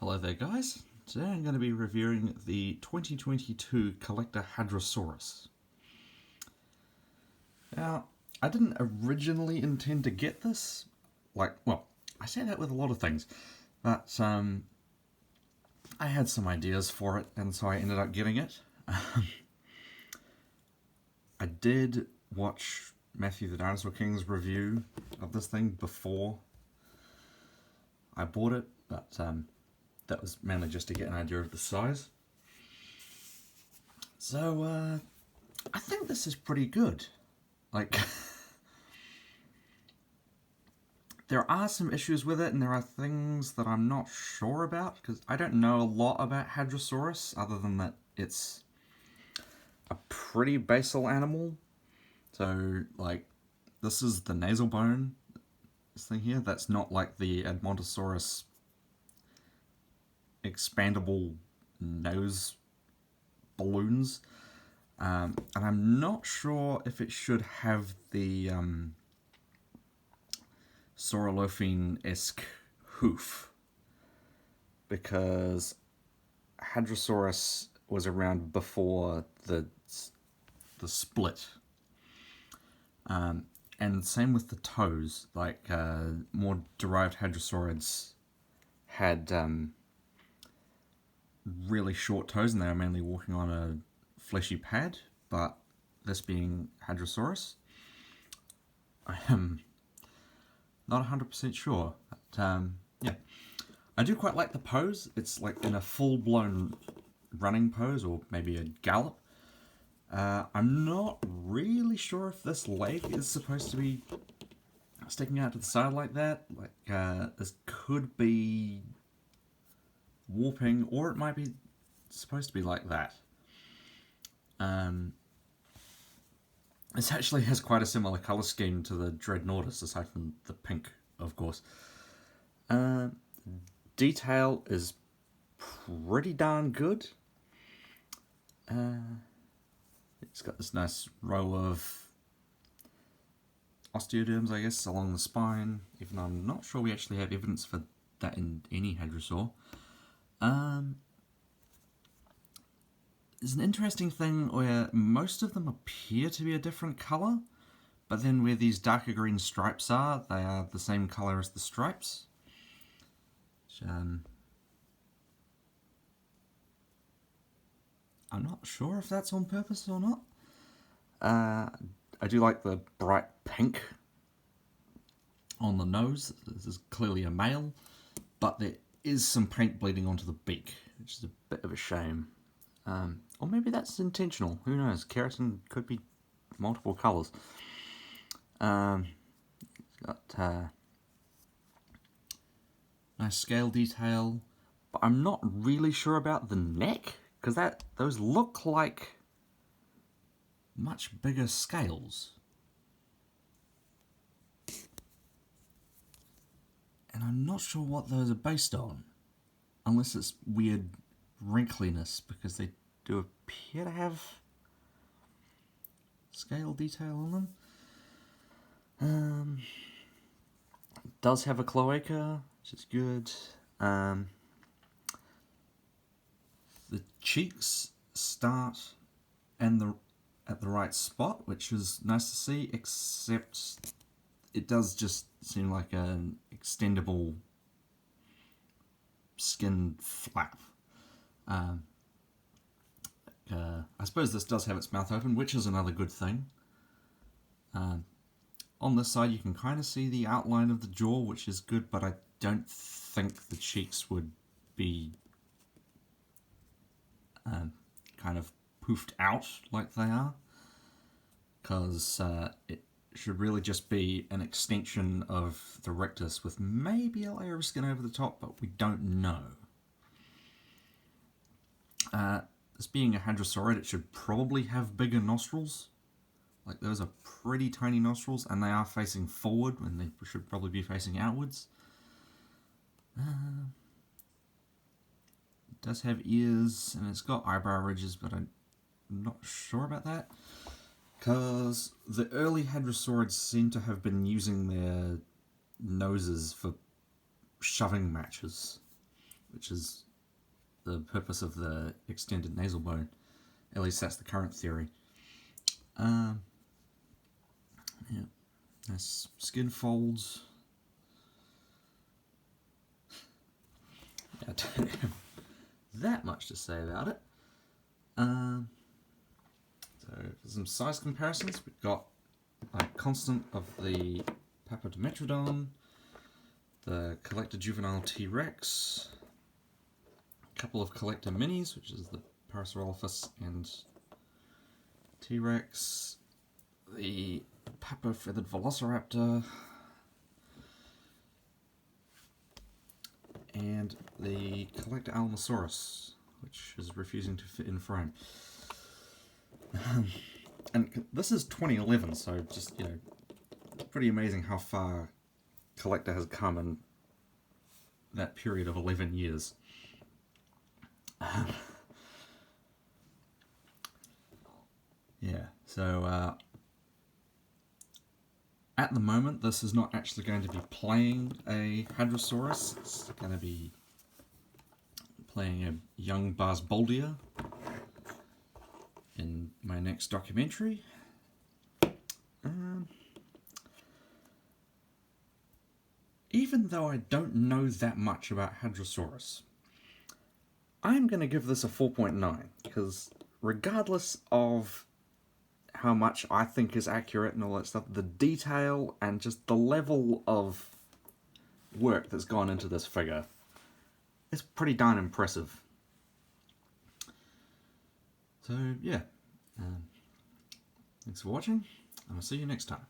Hello there guys, today I'm going to be reviewing the 2022 CollectA Hadrosaurus. Now, I didn't originally intend to get this, I say that with a lot of things, but I had some ideas for it and so I ended up getting it. I did watch Matthew the Dinosaur King's review of this thing before I bought it, but that was mainly just to get an idea of the size. So, I think this is pretty good. There are some issues with it, and there are things that I'm not sure about, because I don't know a lot about Hadrosaurus, other than that it's a pretty basal animal. So, this is the nasal bone, this thing here. That's not like the Edmontosaurus expandable nose balloons, and I'm not sure if it should have the Saurolophine-esque hoof, because Hadrosaurus was around before the split, and same with the toes. More derived hadrosaurids had really short toes, and they were mainly walking on a fleshy pad, but this being Hadrosaurus, I am not 100% sure, but yeah. I do quite like the pose. It's like in a full-blown running pose, or maybe a gallop. I'm not really sure if this leg is supposed to be sticking out to the side like that. This could be warping, or it might be supposed to be like that. This actually has quite a similar colour scheme to the Dreadnoughtus, aside from the pink, of course. Detail is pretty darn good. It's got this nice row of osteoderms, I guess, along the spine, even though I'm not sure we actually have evidence for that in any hadrosaur. There's an interesting thing where most of them appear to be a different colour, but then where these darker green stripes are, they are the same colour as the stripes. Which, I'm not sure if that's on purpose or not. I do like the bright pink on the nose. This is clearly a male, but there is some paint bleeding onto the beak, which is a bit of a shame. Or maybe that's intentional, who knows? Keratin could be multiple colours. It's got nice scale detail, but I'm not really sure about the neck, because those look like much bigger scales. And I'm not sure what those are based on, unless it's weird wrinkliness, because they do appear to have scale detail on them. It does have a cloaca, which is good. The cheeks start at the right spot, which is nice to see, except it does just seem like an extendable skin flap. I suppose this does have its mouth open, which is another good thing. On this side you can kind of see the outline of the jaw, which is good, but I don't think the cheeks would be kind of poofed out like they are, because it should really just be an extension of the rectus with maybe a layer of skin over the top, but we don't know. This being a hadrosaurid, it should probably have bigger nostrils. Those are pretty tiny nostrils, and they are facing forward when they should probably be facing outwards. It does have ears, and it's got eyebrow ridges, but I'm not sure about that, because the early hadrosaurids seem to have been using their noses for shoving matches. which is the purpose of the extended nasal bone. At least that's the current theory. Yeah, nice skin folds. I don't have that much to say about it. So for some size comparisons, we've got a constant of the Papodimetrodon, the CollectA Juvenile T-Rex, a couple of CollectA Minis, which is the Parasaurolophus and T-Rex, the Papofeathered Velociraptor, and the CollectA Allosaurus, which is refusing to fit in frame. And this is 2011, so just, you know, pretty amazing how far CollectA has come in that period of 11 years. Yeah, so at the moment this is not actually going to be playing a Hadrosaurus, it's going to be playing a young Barsboldia in my next documentary. Even though I don't know that much about Hadrosaurus, I'm going to give this a 4.9, because regardless of how much I think is accurate and all that stuff, the detail and just the level of work that's gone into this figure is pretty darn impressive. So yeah, thanks for watching, and I'll see you next time.